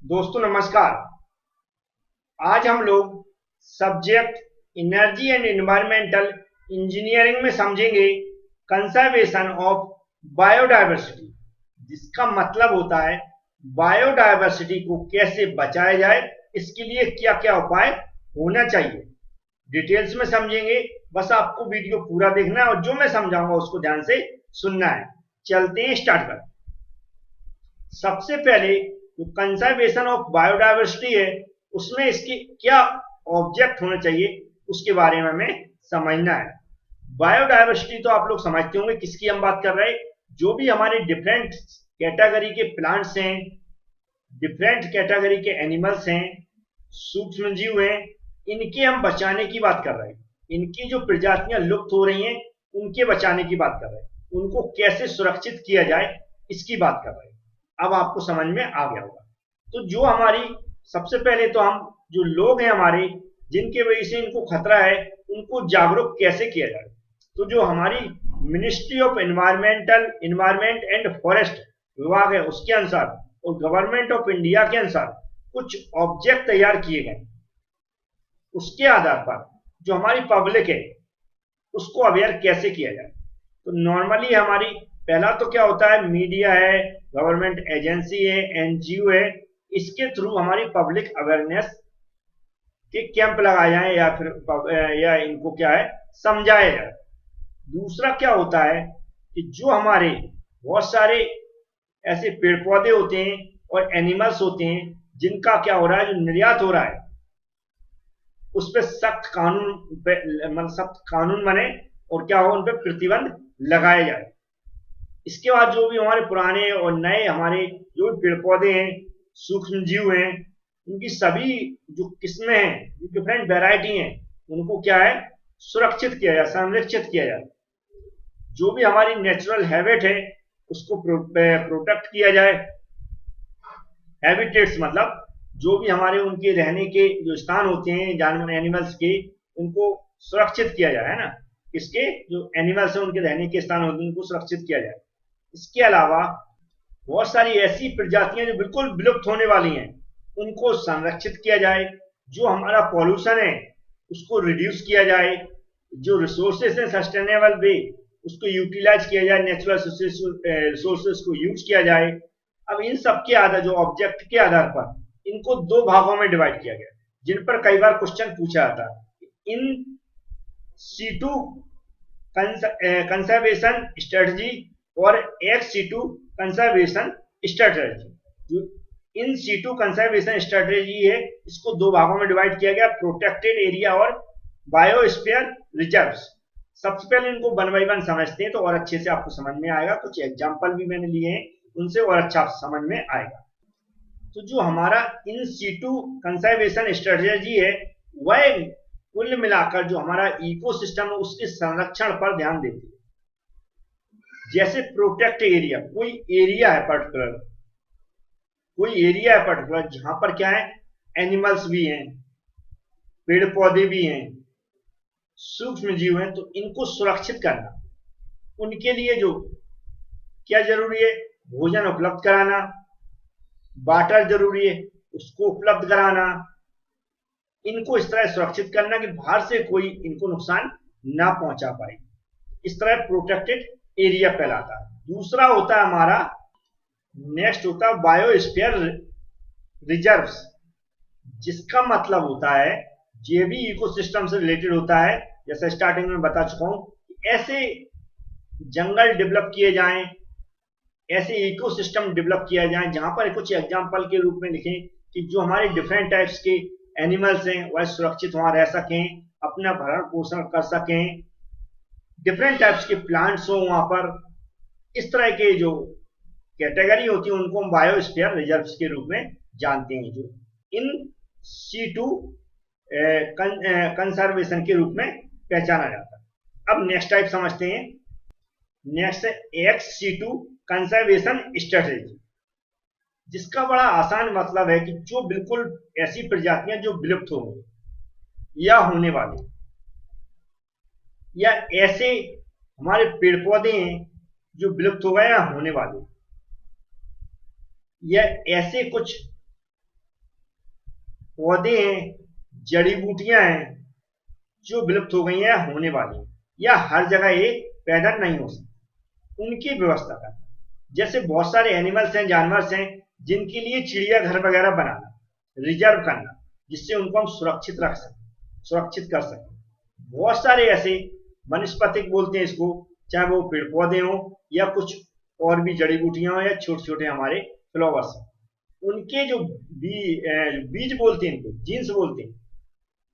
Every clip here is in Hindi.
दोस्तों नमस्कार। आज हम लोग subject energy and environmental engineering में समझेंगे कंजर्वेशन ऑफ बायोडायवर्सिटी, जिसका मतलब होता है बायोडायवर्सिटी को कैसे बचाया जाए, इसके लिए क्या क्या उपाय होना चाहिए। डिटेल्स में समझेंगे, बस आपको वीडियो पूरा देखना है और जो मैं समझाऊंगा उसको ध्यान से सुनना है। चलते हैं, स्टार्ट करते हैं। सबसे पहले जो कंजर्वेशन ऑफ बायोडायवर्सिटी है उसमें इसके क्या ऑब्जेक्ट होने चाहिए उसके बारे में हमें समझना है। बायोडायवर्सिटी तो आप लोग समझते होंगे किसकी हम बात कर रहे हैं। जो भी हमारे डिफरेंट कैटेगरी के प्लांट्स हैं, डिफरेंट कैटेगरी के एनिमल्स हैं, सूक्ष्म जीव हैं, इनके हम बचाने की बात कर रहे हैं। इनकी जो प्रजातियां लुप्त हो रही हैं उनके बचाने की बात कर रहे हैं। उनको कैसे सुरक्षित किया जाए इसकी बात कर रहे हैं। अब आपको समझ में आ गया होगा। तो जो हमारी सबसे पहले तो हम जो लोग हैं हमारे, जिनके वजह से इनको खतरा है, उनको जागरूक कैसे किया जाए। तो जो हमारी ministry of environment and forest विभाग है उसके अनुसार और गवर्नमेंट ऑफ इंडिया के अनुसार कुछ ऑब्जेक्ट तैयार किए गए। उसके आधार पर जो हमारी पब्लिक है उसको अवेयर कैसे किया जाए। तो नॉर्मली हमारी पहला तो क्या होता है, मीडिया है, गवर्नमेंट एजेंसी है, एनजीओ है, इसके थ्रू हमारी पब्लिक अवेयरनेस के कैंप लगाए जाए या इनको क्या है समझाया जाए। दूसरा क्या होता है कि जो हमारे बहुत सारे ऐसे पेड़ पौधे होते हैं और एनिमल्स होते हैं जिनका क्या हो रहा है, जो निर्यात हो रहा है उस पर सख्त कानून बने और क्या हो, उन पर प्रतिबंध लगाया जाए। इसके बाद जो भी हमारे पुराने और नए हमारे जो भी पेड़ पौधे हैं, सूक्ष्म जीव हैं, उनकी सभी जो किस्में हैं, जो डिफरेंट वैरायटी हैं, उनको क्या है सुरक्षित किया जाए, संरक्षित किया जाए। जो भी हमारी नेचुरल हैबिट है उसको प्रोटेक्ट किया जाए। हैबिटेट्स मतलब जो भी हमारे उनके रहने के जो स्थान होते हैं जानवर एनिमल्स के, उनको सुरक्षित किया जाए, है ना। इसके जो एनिमल्स हैं उनके रहने के स्थान होते हैं उनको सुरक्षित किया जाए। इसके अलावा बहुत सारी ऐसी प्रजातियां जो बिल्कुल विलुप्त होने वाली हैं उनको संरक्षित किया जाए। जो हमारा पॉल्यूशन है उसको रिड्यूस किया जाए। जो रिसोर्सेस है सस्टेनेबल वे उसको यूटिलाइज किया जाए, नेचुरल रिसोर्सेस को यूज किया जाए। अब इन सब के आधार जो ऑब्जेक्ट के आधार पर इनको दो भागों में डिवाइड किया गया, जिन पर कई बार क्वेश्चन पूछा जाता है। इन सीटू कंजर्वेशन स्ट्रेटजी और एक्स सीटू कंजर्वेशन स्ट्रेटजी। जो इन सीटू कंजर्वेशन स्ट्रेटजी है इसको दो भागों में डिवाइड किया गया, प्रोटेक्टेड एरिया और बायोस्फीयर रिजर्व्स। सबसे पहले इनको वन बाई वन समझते हैं तो और अच्छे से आपको समझ में आएगा। कुछ एग्जांपल भी मैंने लिए हैं, उनसे और अच्छा समझ में आएगा। तो जो हमारा इन सीटू कंजर्वेशन स्ट्रेटजी है वह कुल मिलाकर जो हमारा इकोसिस्टम है उसके संरक्षण पर ध्यान देती है। जैसे प्रोटेक्ट एरिया, कोई एरिया है पर्टिकुलर, जहां पर क्या है एनिमल्स भी हैं, पेड़ पौधे भी हैं, सूक्ष्म जीव हैं, तो इनको सुरक्षित करना। उनके लिए जो क्या जरूरी है, भोजन उपलब्ध कराना, वाटर जरूरी है उसको उपलब्ध कराना। इनको इस तरह सुरक्षित करना कि बाहर से कोई इनको नुकसान ना पहुंचा पाए। इस तरह प्रोटेक्टेड एरिया कहलाता है। दूसरा होता है हमारा, नेक्स्ट होता है बायोस्फीयर रिजर्व्स, जिसका मतलब होता है ये भी इकोसिस्टम से रिलेटेड होता है। जैसे स्टार्टिंग में बता चुका हूं, ऐसे जंगल डेवलप किए जाएं, ऐसे इकोसिस्टम डेवलप किया जाए जहां पर कुछ एग्जांपल के रूप में लिखें कि जो हमारे डिफरेंट टाइप्स के एनिमल्स हैं वह सुरक्षित वहां रह सकें, अपना भरण पोषण कर सकें, डिफरेंट टाइप्स के प्लांट्स हो वहां पर। इस तरह के जो कैटेगरी होती है उनको हम बायोस्फीयर रिजर्व्स के रूप में जानते हैं, जो इन सीटू कंजर्वेशन के रूप में पहचाना जाता है। अब नेक्स्ट टाइप समझते हैं। नेक्स्ट है एक्स सीटू कंजर्वेशन स्ट्रेटजी, जिसका बड़ा आसान मतलब है कि जो बिल्कुल ऐसी प्रजातियां जो विलुप्त हो गई या होने वाली, या ऐसे हमारे पेड़ पौधे हैं जो विलुप्त हो गए या होने वाले, या ऐसे कुछ पौधे हैं, जड़ी बूटियां हैं जो विलुप्त हो गई हैं, होने वाली हैं, या हर जगह ये पैदा नहीं हो सकती, उनकी व्यवस्था करना। जैसे बहुत सारे एनिमल्स हैं, जानवर हैं, जिनके लिए चिड़ियाघर वगैरह बनाना, रिजर्व करना, जिससे उनको हम सुरक्षित रख सकें, सुरक्षित कर सकें। बहुत सारे ऐसे वनस्पतिक बोलते हैं इसको, चाहे वो पेड़ पौधे हों या कुछ और भी जड़ी बूटियां हों या छोटे छोटे हमारे फ्लावर्स, उनके जो बीज बोलते हैं, इनको जीन्स बोलते हैं,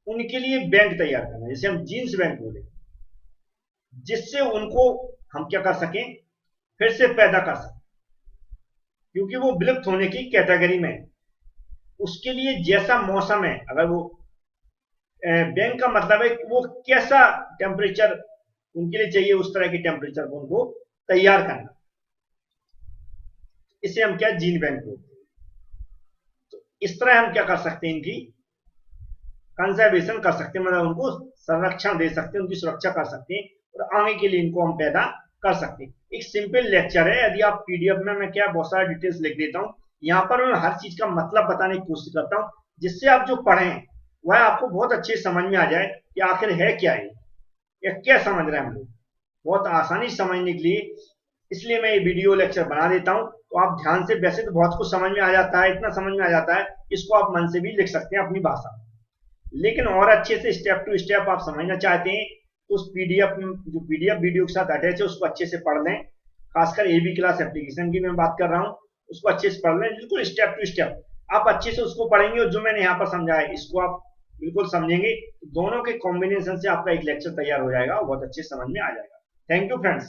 उनके लिए बैंक तैयार करना, जैसे हम जीन्स बैंक बोले, जिससे उनको हम क्या कर सकें, फिर से पैदा कर सकें, क्योंकि वो विलुप्त होने की कैटेगरी में है। उसके लिए जैसा मौसम है, अगर वो बैंक का मतलब है कि वो कैसा टेम्परेचर उनके लिए चाहिए, उस तरह के टेम्परेचर को उनको तैयार करना, इसे हम क्या जीन बैंक बोलते हैं। तो इस तरह हम क्या कर सकते हैं, इनकी कंजर्वेशन कर सकते हैं, मतलब उनको संरक्षण दे सकते हैं, उनकी सुरक्षा कर सकते हैं, और आगे के लिए इनको हम पैदा कर सकते हैं। एक सिंपल लेक्चर है, यदि आप पीडीएफ में मैं क्या बहुत सारे डिटेल्स लिख देता हूँ, यहाँ पर मैं हर चीज का मतलब बताने की कोशिश करता हूँ, जिससे आप जो पढ़ें वह आपको बहुत अच्छे समझ में आ जाए कि आखिर है क्या है, या क्या समझ रहे हैं हम लोग, बहुत आसानी समझने के लिए। इसलिए मैं ये वीडियो लेक्चर बना देता हूँ, तो आप ध्यान से, वैसे तो बहुत कुछ समझ में आ जाता है, इतना समझ में आ जाता है, इसको आप मन से भी लिख सकते हैं अपनी भाषा में, लेकिन और अच्छे से स्टेप टू स्टेप आप समझना चाहते हैं तो उस पीडीएफ, जो पीडीएफ वीडियो के साथ अटैच है, उसको अच्छे से पढ़ लें। खासकर एबी क्लास एप्लीकेशन की मैं बात कर रहा हूँ, उसको अच्छे से पढ़ लें, बिल्कुल स्टेप टू स्टेप आप अच्छे से उसको पढ़ेंगे, और जो मैंने यहाँ पर समझाया इसको आप बिल्कुल समझेंगे, दोनों के कॉम्बिनेशन से आपका एक लेक्चर तैयार हो जाएगा, बहुत अच्छे समझ में आ जाएगा। Thank you friends.